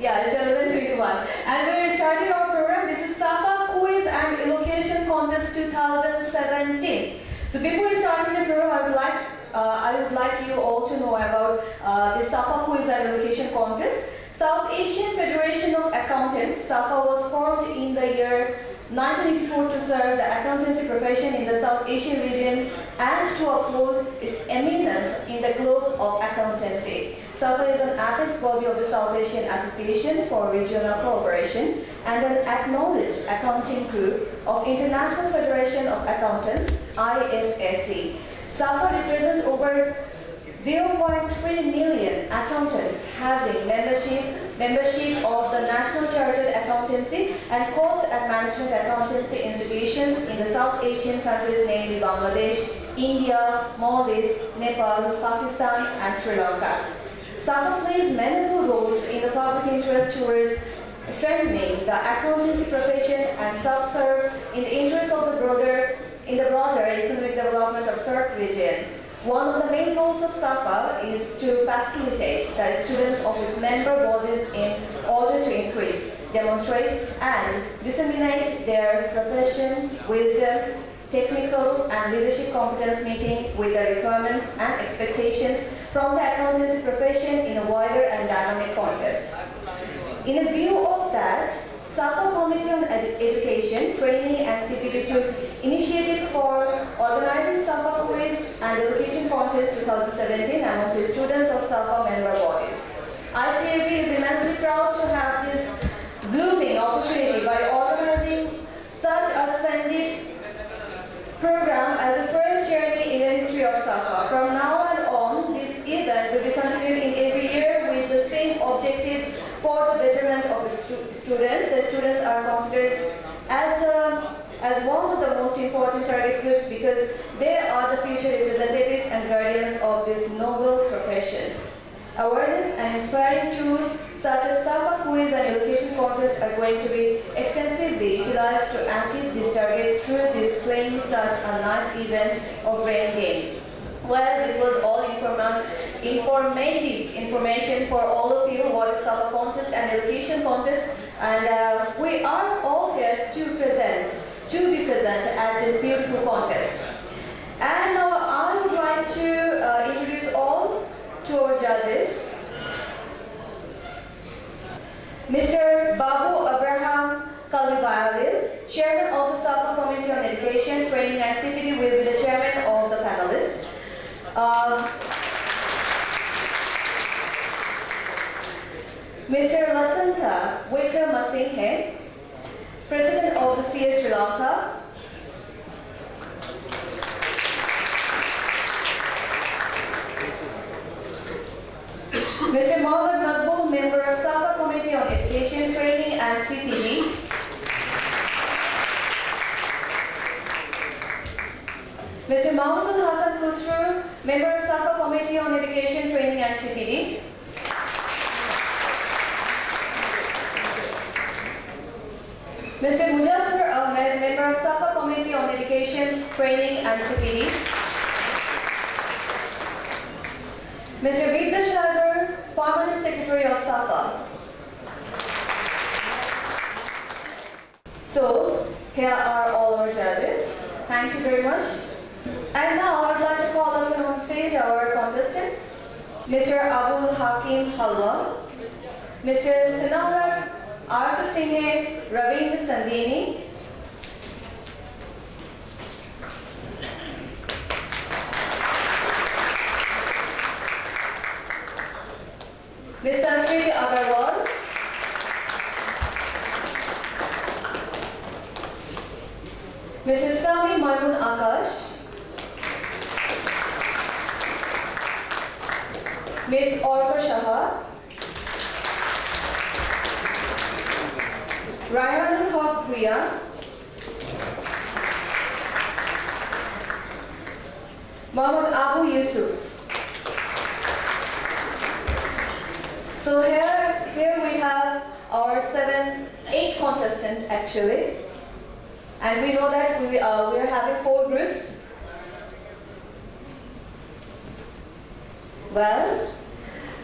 Yeah, it's 11:21. And we're starting our program. This is SAFA Quiz and Elocution Contest 2017. So before starting the program, I would like you all to know about the SAFA Quiz and Elocution Contest. South Asian Federation of Accountants, SAFA, was formed in the year 1984 to serve the accountancy profession in the South Asian region and to uphold its eminence in the globe of accountancy. SAFA is an apex body of the South Asian Association for Regional Cooperation and an acknowledged accounting group of International Federation of Accountants, IFSC. SAFA represents over 0.3 million accountants having membership of the National Chartered Accountancy and Cost and Management Accountancy institutions in the South Asian countries namely Bangladesh, India, Maldives, Nepal, Pakistan and Sri Lanka. SAFA plays manifold roles in the public interest towards strengthening the accountancy profession and serve in the interest of the broader economic development of SAARC region. One of the main roles of SAFA is to facilitate the students of its member bodies in order to increase, demonstrate, and disseminate their profession, wisdom, technical and leadership competence meeting with the requirements and expectations from the accountancy profession in a wider and dynamic context. In a view of that, SAFA Committee on Education, Training and CPD took initiatives for organizing SAFA Quiz and Elocution Contest 2017 amongst the students of SAFA member bodies. ICAB is immensely proud to have this blooming opportunity by organizing such a splendid program as the first journey in the history of SAFA. From now on, this event will be continued in every year with the same objectives for the betterment of students. The students are considered as one of the most important target groups because they are the future representatives and guardians of these noble professions. Awareness and inspiring tools such as SAFA Quiz and Elocution Contest are going to be extensively utilized to achieve this target through playing such a nice event of brain game. Well, this was all informative information for all of you what is SAFA Contest and Elocution Contest, and we are all here to be present at this beautiful contest. And now I would like to introduce all to our judges. Mr. Babu Abraham Kalivalil, Chairman of the SAFA Committee on Education, Training and CPD, will be the chairman of the panelists. Mr. Lasantha Wickramasinghe, President of the CS Sri Lanka. Mr. Mohammad Makbul, Member of SAFA Committee on Education, Training and CPD. Mr. Mahmoud Hassan Khusru, Member of SAFA Committee on Education, Training and CPD. Mr. Mujaffar Ahmed, Member of SAFA Committee on Education, Training and CPD. Mr. Vidya Permanent Secretary of SAFA. So, here are all our judges. Thank you very much. And now I'd like to call up on stage our contestants. Mr. Abul Hakim Halwa, Mr. Sinamrat Arkasinghe Ravindra Sandini, Ms. Sanskriti Agarwal, Mr. Sami Maimun Akash, Ms. Orpa Shah, Raihanul Haq Bhuiya, Mohammad Abu Yusuf. So here we have our 8 contestants actually, and we know that we are having 4 groups. Well,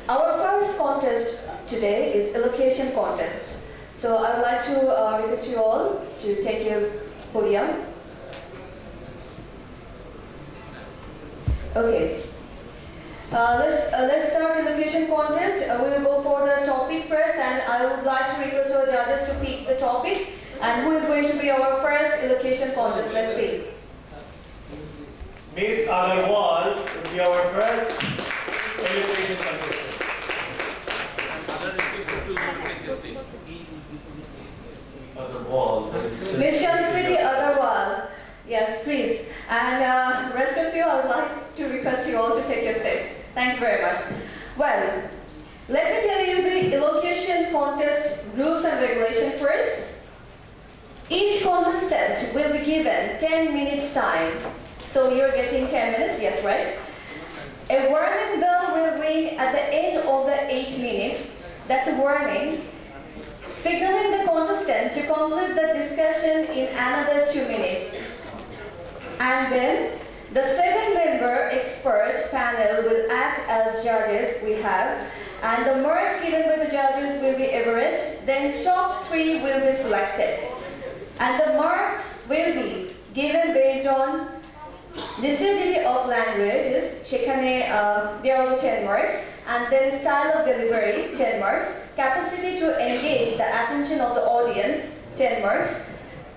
our first contest today is allocation contest. So I would like to request you all to take your podium. Okay. Let's start the allocation contest. We will go for the topic first, and I would like to request our judges to pick the topic. And who is going to be our first allocation contest? Let's see. Miss Agarwal will be our first allocation contestant. Agarwal. Miss Shankriti Agarwal. Yes, please. And rest of you, I would like to request you all to take your seats. Thank you very much. Well, let me tell you the allocation contest rules and regulation first. Each contestant will be given 10 minutes time. So you're getting 10 minutes, yes, right? A warning bell will ring at the end of the 8 minutes. That's a warning, signaling the contestant to conclude the discussion in another 2 minutes. And then the 7-member expert panel will act as judges we have, and the marks given by the judges will be averaged, then top 3 will be selected. And the marks will be given based on lucidity of languages, there are 10 marks, and then style of delivery, 10 marks, capacity to engage the attention of the audience, 10 marks,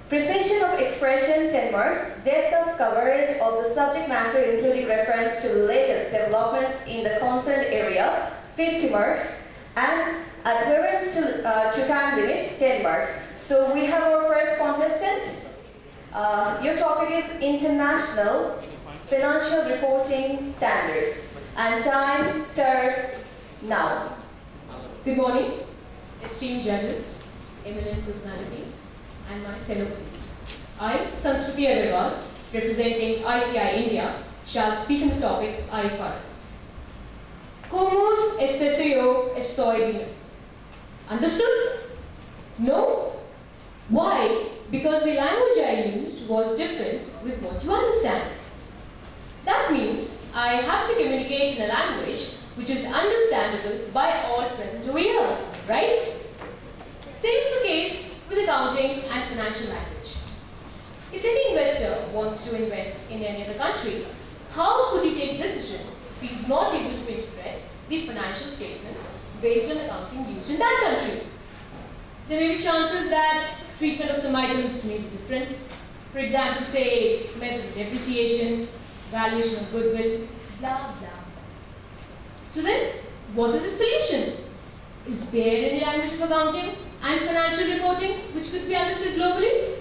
precision of expression, 10 marks, depth of coverage of the subject matter including reference to latest developments in the concerned area, 50 marks, and adherence to time limit, 10 marks. So we have our first contestant. Your topic is International Financial Reporting Standards, and time starts now. Good morning, esteemed judges, eminent personalities, and my fellow colleagues. I, Sanskriti Agarwal, representing ICI India, shall speak on the topic IFRS. Como estoy bien? Understood? No? Why? Because the language I used was different with what you understand. That means I have to communicate in a language which is understandable by all present over here, right? Same is the case with accounting and financial language. If any investor wants to invest in any other country, how could he take a decision if he is not able to interpret the financial statements based on accounting used in that country? There may be chances that treatment of some items may be different. For example, say method of depreciation, valuation of goodwill, blah, blah, blah. So then, what is the solution? Is there any language of accounting and financial reporting which could be understood globally?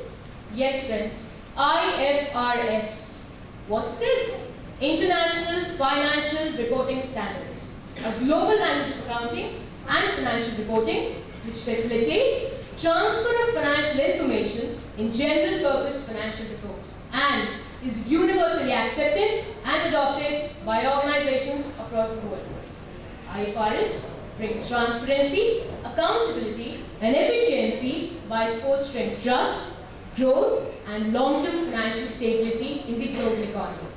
Yes, friends, IFRS. What's this? International Financial Reporting Standards, a global language of accounting and financial reporting which facilitates transfer of financial information in general purpose financial reports and is universally accepted and adopted by organizations across the world. IFRS brings transparency, accountability, and efficiency by fostering trust, growth, and long-term financial stability in the global economy.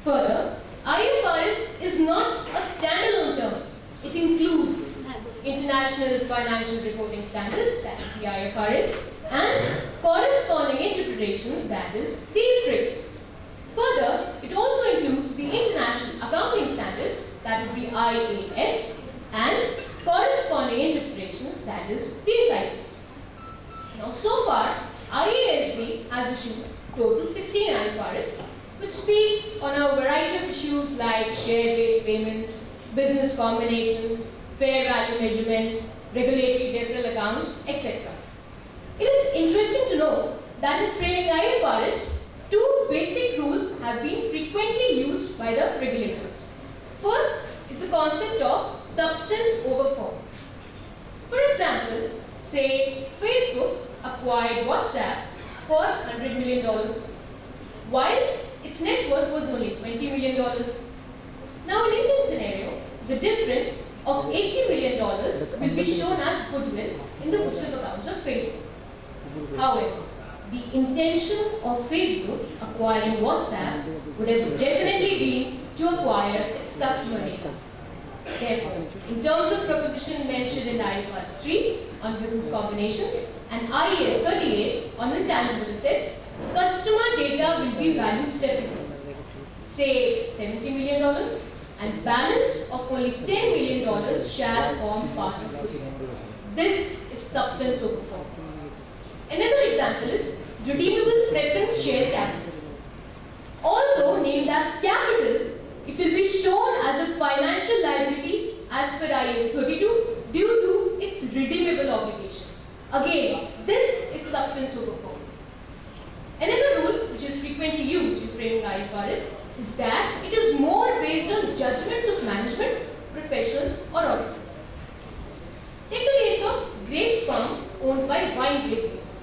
Further, IFRS is not a standalone term. It includes International Financial Reporting Standards, that is the IFRS, and corresponding interpretations, that is the IFRS. Further, it also includes the International Accounting Standards, that is the IAS, and corresponding interpretations, that is the SICs. Now, so far, IASB has issued total 16 IFRS, which speaks on a variety of issues like share-based payments, business combinations, fair value measurement, regulatory deferral accounts, etc. It is interesting to know that in framing IFRS, 2 basic rules have been frequently used by the regulators. First is the concept of substance over form. For example, say Facebook acquired WhatsApp for $100 million, while its net worth was only $20 million. Now in Indian scenario, the difference of $80 million will be shown as goodwill in the books of accounts of Facebook. However, the intention of Facebook acquiring WhatsApp would have definitely been to acquire its customer data. Therefore, in terms of proposition mentioned in IFRS 3 on business combinations and IAS 38 on intangible assets, customer data will be valued separately. Say $70 million and balance of only $10 million shall form part of it. This is substance over form. Another example is redeemable preference share capital. Although named as capital, it will be shown as a financial liability as per IAS 32 due to its redeemable obligation. Again, this is substance over form. Another rule which is frequently used in framing IFRS is that it is more based on judgments of management, professionals or auditors. Take the case of grapes farm owned by wine graperies.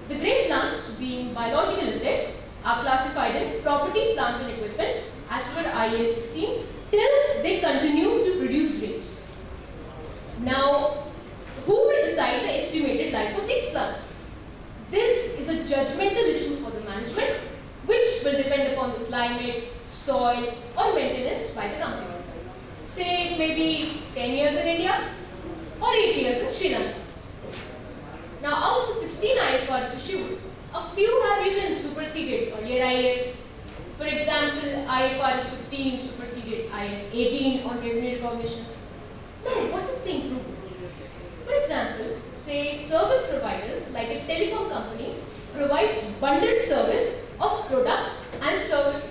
The grape plants, being biological assets, are classified in property, plant and equipment as per IAS 16 till they continue to produce grapes. Now, who will decide the estimated life of these plants? This is a judgmental issue for the management, which will depend upon the climate, soil or maintenance by the company. Say maybe 10 years in India or 8 years in Sri Lanka. Now out of the 16 IFRS issued, a few have even superseded earlier IAS. For example, IFRS 15 superseded IAS 18 on revenue recognition. Now what is the improvement? For example, say service providers like a telecom company provides bundled service of product and service.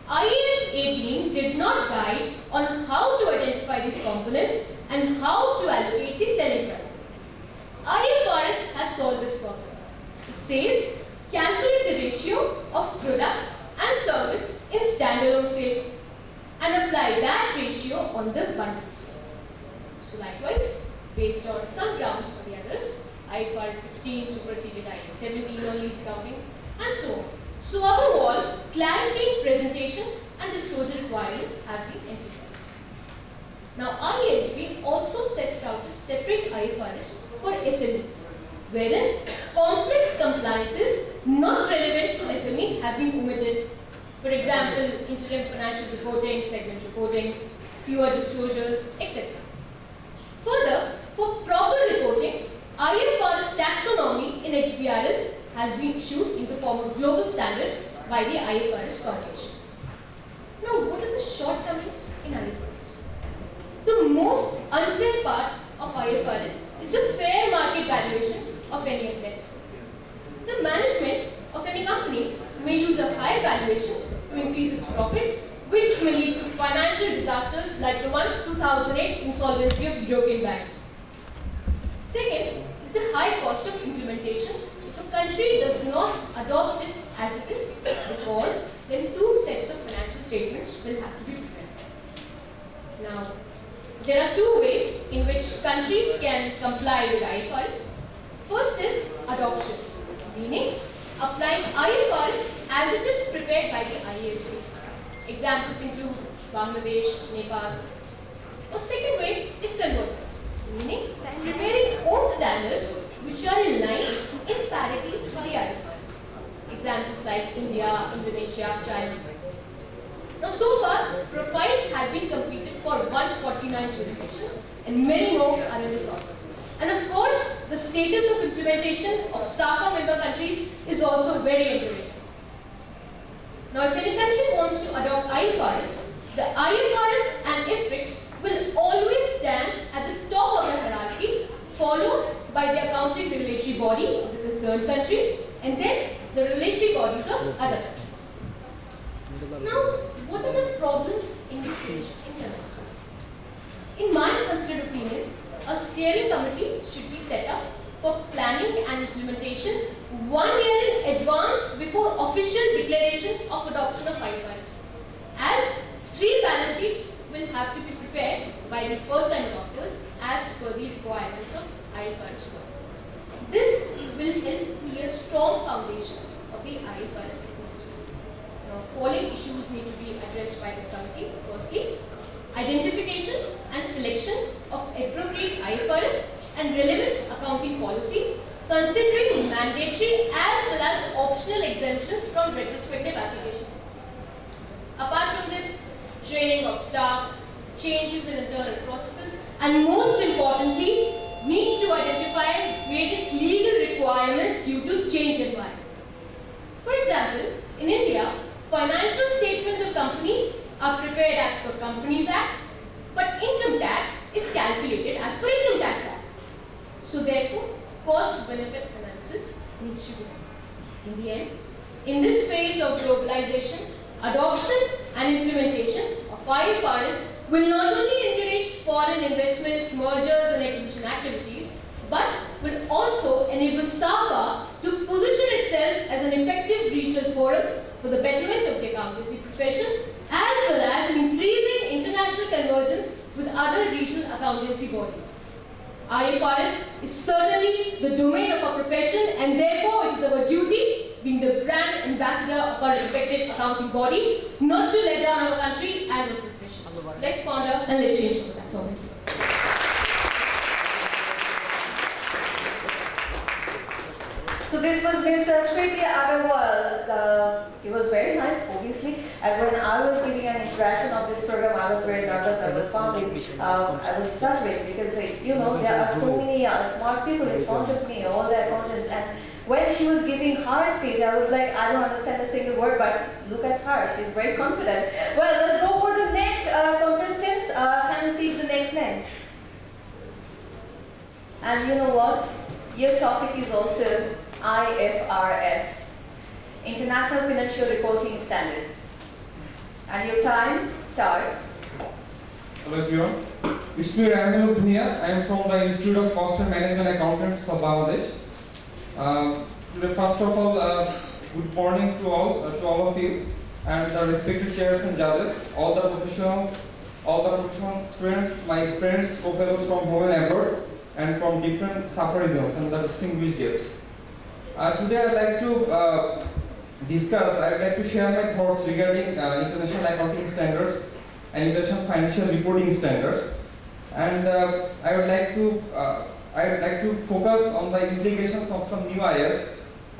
IAS 18 did not guide on how to identify these components and how to allocate the selling price. IFRS has solved this problem. It says calculate the ratio of product and service in standalone sale and apply that ratio on the bundles. So likewise, based on some grounds or the others, IFRS 16 superseded IAS 17 on lease accounting and so on. So above all, clarity in presentation and disclosure requirements have been emphasized. Now IHB also sets out a separate IFRS for SMEs, wherein complex compliances not relevant to SMEs have been omitted. For example, interim financial reporting, segment reporting, fewer disclosures, etc. Further, for proper reporting, IFRS taxonomy in XBRL has been issued in the form of global standards by the IFRS Foundation. Now, what are the shortcomings in IFRS? The most unfair part of IFRS is the fair market valuation of any asset. The management of any company may use a high valuation to increase its profits, which may lead to financial disasters like the 2008 insolvency of European banks. Second is the high cost of implementation if a country does not adopt it as it is, because then two sets of financial statements will have to be prepared. Now, there are two ways in which countries can comply with IFRS. First is adoption, meaning applying IFRS as it is prepared by the IASB. Examples include Bangladesh, Nepal. The second way is convergence, meaning preparing own standards which are in line in parity with the IFRS. Examples like India, Indonesia, China. Now so far, profiles have been completed for 149 jurisdictions and many more are in the process. And of course, the status of implementation of SAFA member countries is also very encouraging. Now if any country wants to adopt IFRS, the IFRS and IFRIX will always stand at the top of the hierarchy, followed by the accounting regulatory body of the concerned country and then the regulatory bodies of other countries. Now, what are the problems in this stage in countries? In my considered opinion, a steering committee should be set up for planning and implementation 1 year in advance before official declaration of adoption of IFRS, as 3 balance sheets will have to be prepared by the first-time adopters as per the requirements of IFRS 1. This will help create a strong foundation of the IFRS atmosphere. Now, following issues need to be addressed by this committee. Firstly, identification and selection of appropriate IFRS and relevant accounting policies, considering mandatory as well as optional exemptions from retrospective application. Apart from this, training of staff, changes in internal processes, and most importantly, need to identify various legal requirements due to change environment. For example, in India, financial statements of companies are prepared as per Companies Act, but income tax is calculated as per Income Tax Act. So therefore, cost-benefit analysis needs to be done. In the end, in this phase of globalization, adoption and implementation of IFRS will not only encourage foreign investments, mergers and acquisition activities, but will also enable SAFA to position itself as an effective regional forum for the betterment of the accountancy profession, as well as an increasing international convergence with other regional accountancy bodies. IFRS is certainly the domain of our profession, and therefore it is our duty, being the brand ambassador of our respected accounting body, not to let down our country and our profession. So let's ponder and let's change for that. So thank you. So this was Miss Sriti Agarwal. It was very nice, obviously. And when I was giving an introduction of this program, I was very nervous. I was fumbling. I was stuttering because, you know, there are so many smart people in front of me, all the accountants. And when she was giving her speech, I was like, I don't understand a single word, but look at her. She's very confident. Well, let's go for the next contestants. Can you pick the next name? And you know what? Your topic is also IFRS, International Financial Reporting Standards. And your time starts. Hello everyone, it's me Raghav Bhuya. I am from the Institute of Cost and Management Accountants of Bangladesh. Today, first of all, good morning to all of you and the respected chairs and judges, all the professionals, students, my friends, co-fellows from home and abroad, and from different SAFA regions and the distinguished guests. Today I'd like to share my thoughts regarding international accounting standards and international financial reporting standards. And I would like to focus on the implications of some new ideas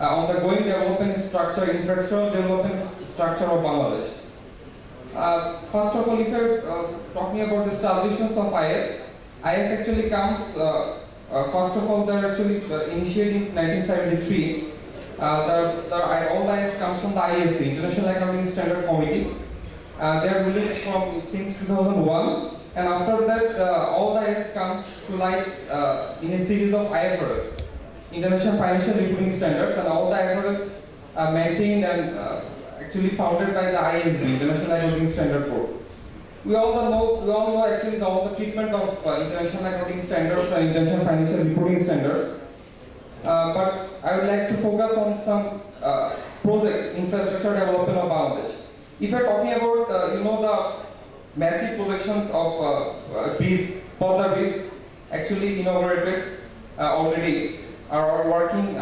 on the growing development structure, infrastructural development structure of Bangladesh. First of all, if you're talking about the establishments of IS actually comes, first of all, they're actually initiated in 1973. All the IS comes from the ISC, International Accounting Standard Committee. They are ruling from since 2001, and after that, all the IS comes to light in a series of IFRS, International Financial Reporting Standards, and all the IFRS are maintained and actually founded by the ISB, International Accounting Standard Board. We all know actually all the treatment of international accounting standards and international financial reporting standards. But I would like to focus on some project infrastructure development of Bangladesh. If you're talking about the massive projections of bridge, Porta bridge, actually inaugurated already, are working.